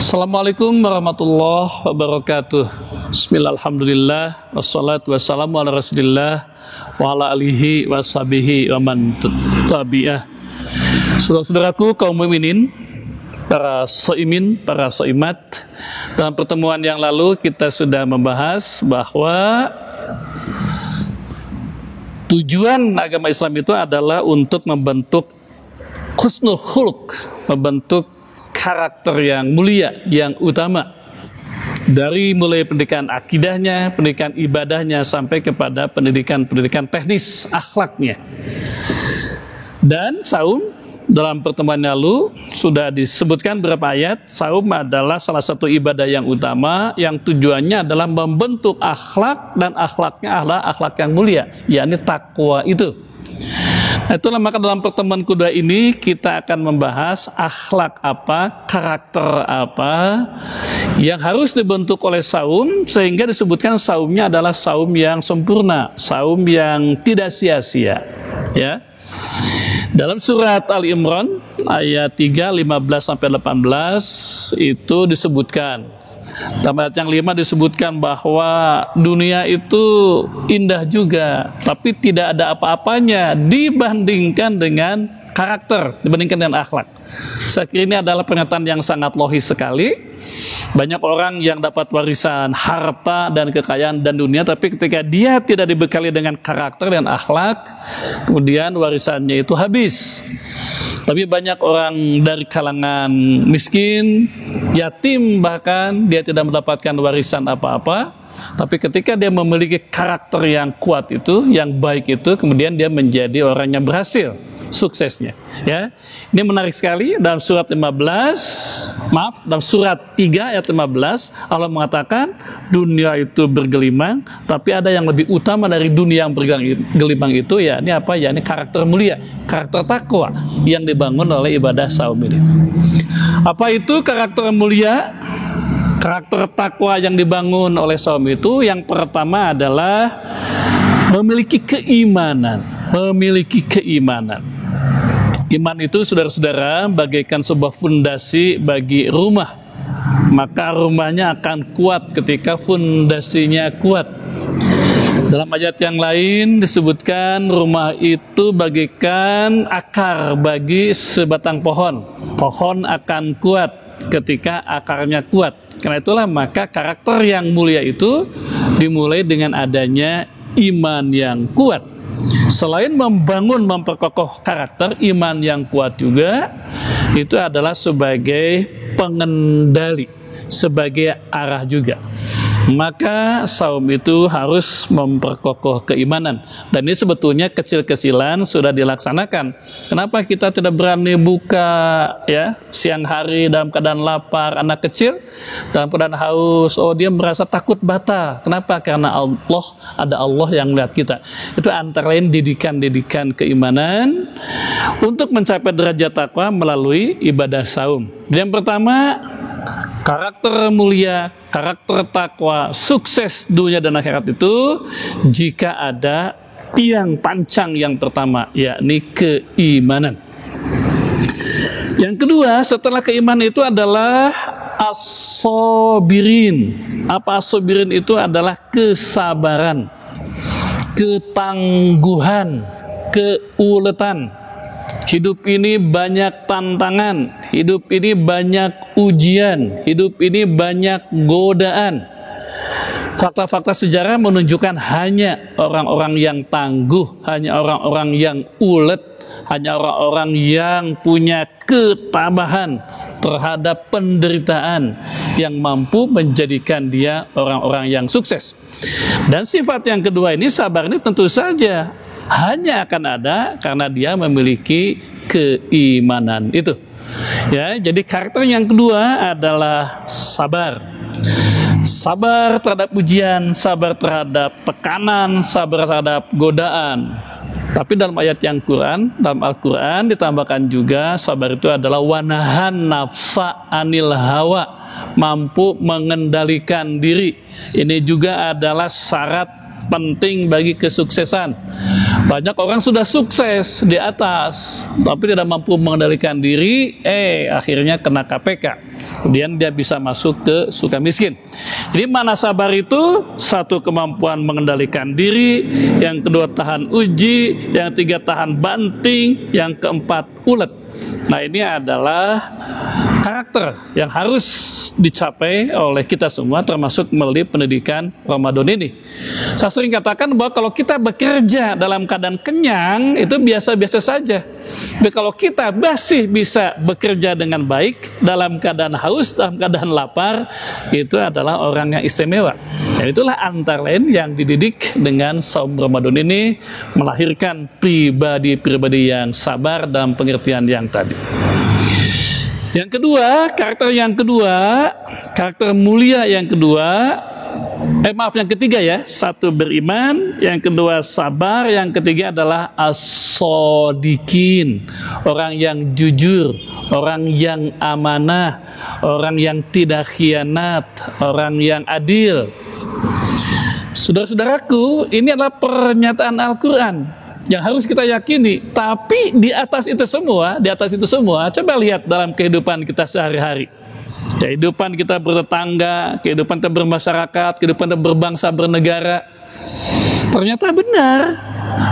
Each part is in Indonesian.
Assalamualaikum warahmatullahi wabarakatuh. Bismillah, alhamdulillah, wassalatu wassalamu ala rasulillah wa ala alihi wa sahbihi wa man tabi'ah. Saudara-saudaraku kaum mukminin, para soimin, para soimat, dalam pertemuan yang lalu kita sudah membahas bahwa tujuan agama Islam itu adalah untuk membentuk husnul khuluq, membentuk karakter yang mulia, yang utama, dari mulai pendidikan akidahnya, pendidikan ibadahnya, sampai kepada pendidikan teknis akhlaknya. Dan saum, dalam pertemuan lalu sudah disebutkan beberapa ayat, saum adalah salah satu ibadah yang utama, yang tujuannya adalah membentuk akhlak, dan akhlaknya adalah akhlak yang mulia, yakni takwa itu. Itulah maka dalam pertemuan kedua ini kita akan membahas akhlak apa, karakter apa yang harus dibentuk oleh saum, sehingga disebutkan saumnya adalah saum yang sempurna, saum yang tidak sia-sia. Ya. Dalam surat Ali Imran ayat 3, 15-18 itu disebutkan. Dalam ayat yang 5 disebutkan bahwa dunia itu indah juga, tapi tidak ada apa-apanya dibandingkan dengan karakter, dibandingkan dengan akhlak. Saya kira ini adalah pernyataan yang sangat logis sekali. Banyak orang yang dapat warisan harta dan kekayaan dan dunia, tapi ketika dia tidak dibekali dengan karakter dan akhlak, kemudian warisannya itu habis. Tapi banyak orang dari kalangan miskin, yatim, bahkan dia tidak mendapatkan warisan apa-apa, tapi ketika dia memiliki karakter yang kuat itu, yang baik itu, kemudian dia menjadi orang yang berhasil suksesnya. Ya, ini menarik sekali. Dalam surat 3 ayat 15 Allah mengatakan dunia itu bergelimang, tapi ada yang lebih utama dari dunia yang bergelimang itu, ya ini apa? Ya ini karakter mulia, karakter takwa yang dibangun oleh ibadah saum ini. Apa itu karakter mulia, karakter takwa yang dibangun oleh saum itu? Yang pertama adalah memiliki keimanan. Iman itu, saudara-saudara, bagaikan sebuah fondasi bagi rumah. Maka rumahnya akan kuat ketika fondasinya kuat. Dalam ayat yang lain disebutkan rumah itu bagaikan akar bagi sebatang pohon. Pohon akan kuat ketika akarnya kuat. Karena itulah maka karakter yang mulia itu dimulai dengan adanya iman yang kuat. Selain memperkokoh karakter, iman yang kuat juga itu adalah sebagai pengendali, sebagai arah juga. Maka saum itu harus memperkokoh keimanan. Dan ini sebetulnya kecil-kecilan sudah dilaksanakan. Kenapa kita tidak berani buka ya siang hari dalam keadaan lapar? Anak kecil dalam keadaan haus, dia merasa takut batal. Kenapa? Karena ada Allah yang melihat kita. Itu antara lain didikan keimanan untuk mencapai derajat takwa melalui ibadah saum. Yang pertama, karakter mulia, karakter takwa, sukses dunia dan akhirat itu jika ada tiang pancang yang pertama, yakni keimanan. Yang kedua, setelah keimanan itu adalah as-sabirin. Apa as-sabirin itu? Adalah kesabaran, ketangguhan, keuletan. Hidup ini banyak tantangan, hidup ini banyak ujian, hidup ini banyak godaan. Fakta-fakta sejarah menunjukkan hanya orang-orang yang tangguh, hanya orang-orang yang ulet, hanya orang-orang yang punya ketabahan terhadap penderitaan yang mampu menjadikan dia orang-orang yang sukses. Dan sifat yang kedua ini, sabar ini, tentu saja hanya akan ada karena dia memiliki keimanan itu. Ya, jadi karakter yang kedua adalah sabar. Sabar terhadap ujian, sabar terhadap tekanan, sabar terhadap godaan. Tapi dalam ayat yang dalam Al-Quran ditambahkan juga sabar itu adalah wanahan nafsa anil hawa, mampu mengendalikan diri. Ini juga adalah syarat penting bagi kesuksesan. Banyak orang sudah sukses di atas, tapi tidak mampu mengendalikan diri, akhirnya kena KPK. Kemudian dia bisa masuk ke Sukamiskin. Jadi makna sabar itu, satu, kemampuan mengendalikan diri, yang kedua tahan uji, yang ketiga tahan banting, yang keempat ulet. Nah, ini adalah karakter yang harus dicapai oleh kita semua, termasuk melalui pendidikan Ramadan ini. Saya sering katakan bahwa kalau kita bekerja dalam keadaan kenyang, itu biasa-biasa saja. Tapi kalau kita masih bisa bekerja dengan baik dalam keadaan haus, dalam keadaan lapar, itu adalah orang yang istimewa. Dan itulah antara lain yang dididik dengan saum Ramadan ini, melahirkan pribadi-pribadi yang sabar dalam pengertian yang tadi. Yang kedua, karakter mulia yang kedua, yang ketiga ya, satu beriman, yang kedua sabar, yang ketiga adalah as-shodiqin, orang yang jujur, orang yang amanah, orang yang tidak khianat, orang yang adil. Saudara-saudaraku, ini adalah pernyataan Al-Quran yang harus kita yakini. Tapi di atas itu semua, coba lihat dalam kehidupan kita sehari-hari. Kehidupan kita bertetangga, kehidupan kita bermasyarakat, kehidupan kita berbangsa, bernegara. Ternyata benar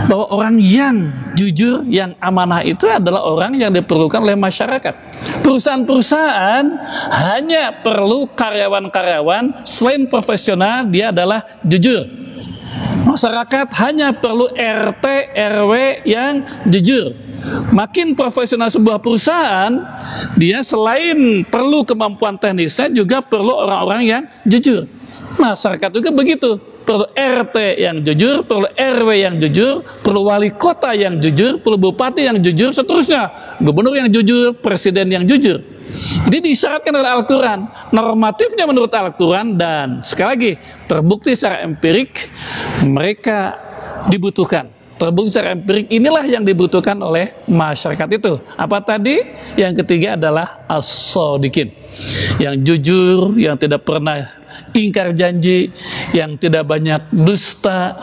bahwa orang yang jujur, yang amanah itu adalah orang yang diperlukan oleh masyarakat. Perusahaan-perusahaan hanya perlu karyawan-karyawan selain profesional, dia adalah jujur. Masyarakat hanya perlu RT, RW yang jujur. Makin profesional sebuah perusahaan, dia selain perlu kemampuan teknisnya, juga perlu orang-orang yang jujur. Masyarakat juga begitu. Perlu RT yang jujur, perlu RW yang jujur, perlu wali kota yang jujur, perlu bupati yang jujur, seterusnya. Gubernur yang jujur, presiden yang jujur. Jadi disyaratkan oleh Al-Quran, normatifnya menurut Al-Quran, dan sekali lagi terbukti secara empirik mereka dibutuhkan. Terbukti secara empirik, inilah yang dibutuhkan oleh masyarakat itu. Apa tadi? Yang ketiga adalah as-shodiqin, yang jujur, yang tidak pernah ingkar janji, yang tidak banyak dusta,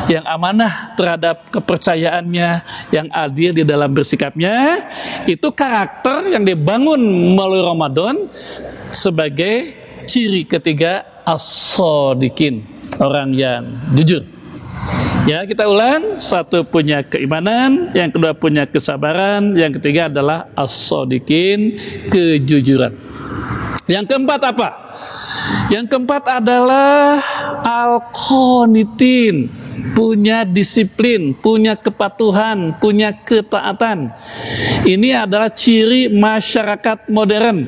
yang amanah terhadap kepercayaannya, yang adil di dalam bersikapnya. Itu karakter yang dibangun melalui Ramadan sebagai ciri ketiga as-shodiqin, orang yang jujur. Ya, kita ulang. Satu, punya keimanan, yang kedua punya kesabaran, yang ketiga adalah as-shodiqin, kejujuran. Yang keempat apa? Yang keempat adalah al-qanitin, punya disiplin, punya kepatuhan, punya ketaatan. Ini adalah ciri masyarakat modern,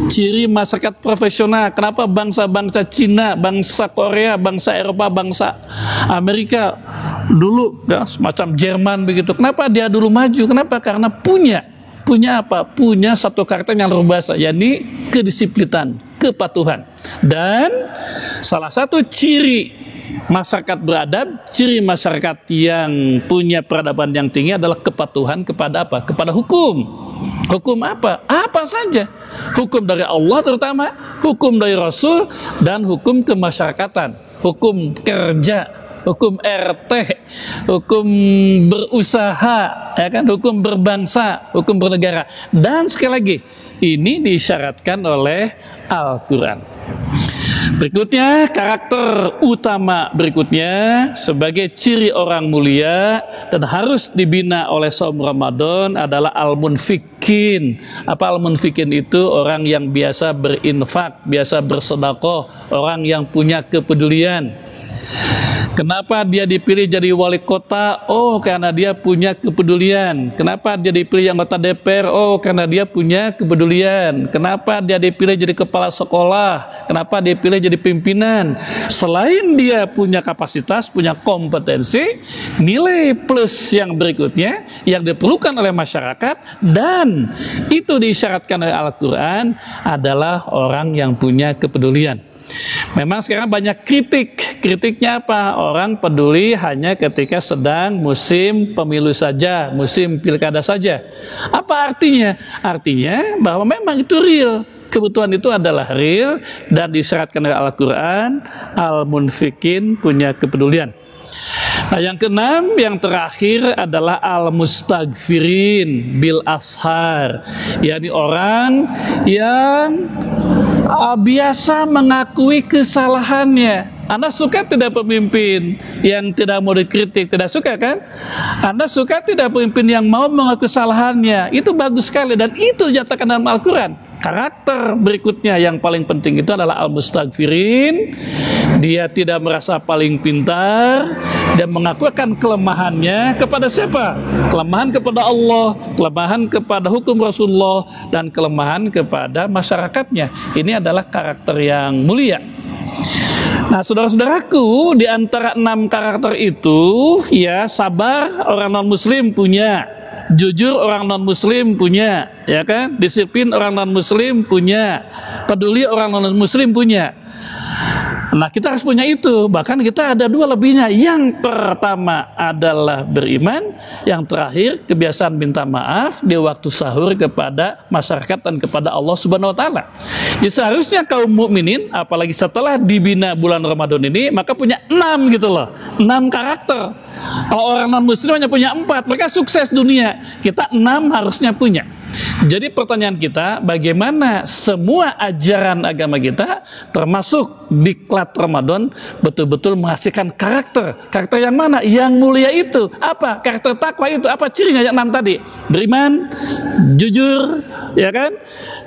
ciri masyarakat profesional. Kenapa bangsa-bangsa Cina, bangsa Korea, bangsa Eropa, bangsa Amerika dulu ya, semacam Jerman begitu, kenapa dia dulu maju? Kenapa? Karena punya apa? Punya satu karakter yang luar biasa, yakni kedisiplinan, kepatuhan. Dan salah satu ciri masyarakat beradab, ciri masyarakat yang punya peradaban yang tinggi adalah kepatuhan kepada apa? Kepada hukum. Hukum apa? Apa saja. Hukum dari Allah terutama, hukum dari Rasul, dan hukum kemasyarakatan, hukum kerja, hukum RT, hukum berusaha, ya kan, hukum berbangsa, hukum bernegara. Dan sekali lagi, ini disyaratkan oleh Al-Quran. Berikutnya, karakter utama berikutnya sebagai ciri orang mulia dan harus dibina oleh saum Ramadan adalah al-munfikin. Apa al-munfikin itu? Orang yang biasa berinfak, biasa bersedekah, orang yang punya kepedulian. Kenapa dia dipilih jadi wali kota? Oh, karena dia punya kepedulian. Kenapa dia dipilih anggota DPR? Oh, karena dia punya kepedulian. Kenapa dia dipilih jadi kepala sekolah? Kenapa dia dipilih jadi pimpinan? Selain dia punya kapasitas, punya kompetensi, nilai plus yang berikutnya yang diperlukan oleh masyarakat, dan itu disyaratkan oleh Al-Quran, adalah orang yang punya kepedulian. Memang sekarang banyak kritiknya apa? Orang peduli hanya ketika sedang musim pemilu saja, musim pilkada saja. Apa artinya? Artinya bahwa memang itu real, kebutuhan itu adalah real dan disyaratkan oleh Al-Quran, al-munfikin, punya kepedulian. Nah, yang keenam, yang terakhir adalah al-mustaghfirin bil ashar, yakni orang yang biasa mengakui kesalahannya. Anda suka tidak pemimpin yang tidak mau dikritik? Tidak suka kan? Anda suka tidak pemimpin yang mau mengakui kesalahannya? Itu bagus sekali, dan itu dinyatakan dalam Al-Quran. Karakter berikutnya yang paling penting itu adalah al-mustaghfirin. Dia tidak merasa paling pintar dan mengakukan kelemahannya kepada siapa? Kelemahan kepada Allah, kelemahan kepada hukum Rasulullah, dan kelemahan kepada masyarakatnya. Ini adalah karakter yang mulia. Nah, saudara-saudaraku, di antara 6 karakter itu, ya, sabar orang non-muslim punya, jujur orang non-muslim punya, ya kan? Disiplin orang non-muslim punya, peduli orang non-muslim punya. Nah, kita harus punya itu. Bahkan kita ada 2 lebihnya. Yang pertama adalah beriman, yang terakhir kebiasaan minta maaf di waktu sahur kepada masyarakat dan kepada Allah Subhanahu wa taala. Jadi seharusnya kaum mukminin, apalagi setelah dibina bulan Ramadan ini, maka punya 6 gitu loh. 6 karakter. Kalau orang non-muslim hanya punya 4, mereka sukses dunia. Kita 6 harusnya punya. Jadi pertanyaan kita, bagaimana semua ajaran agama kita, termasuk diklat Ramadan, betul-betul menghasilkan karakter. Karakter yang mana? Yang mulia itu. Apa? Karakter takwa itu. Apa cirinya yang 6 tadi? Beriman, jujur, ya kan?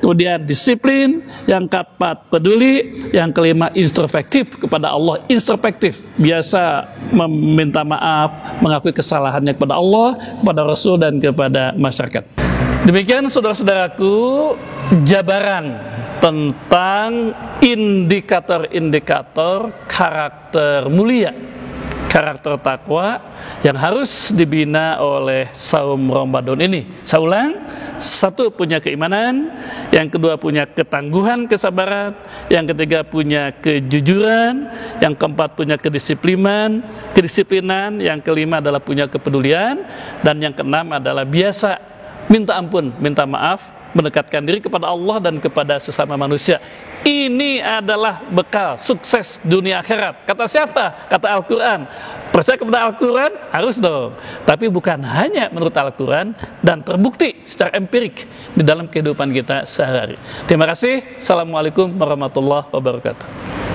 Kemudian disiplin, yang keempat peduli, yang kelima introspektif kepada Allah. Introspektif, biasa meminta maaf, mengakui kesalahannya kepada Allah, kepada Rasul, dan kepada masyarakat. Demikian saudara-saudaraku, jabaran tentang indikator-indikator karakter mulia, karakter takwa yang harus dibina oleh saum Ramadan ini. Saya ulang, 1 punya keimanan, yang kedua punya ketangguhan, kesabaran, yang ketiga punya kejujuran, yang keempat punya kedisiplinan, yang kelima adalah punya kepedulian, dan yang keenam adalah biasa minta ampun, minta maaf, mendekatkan diri kepada Allah dan kepada sesama manusia. Ini adalah bekal sukses dunia akhirat. Kata siapa? Kata Al-Quran. Percaya kepada Al-Quran? Harus dong. Tapi bukan hanya menurut Al-Quran, dan terbukti secara empirik di dalam kehidupan kita sehari-hari. Terima kasih. Assalamualaikum warahmatullahi wabarakatuh.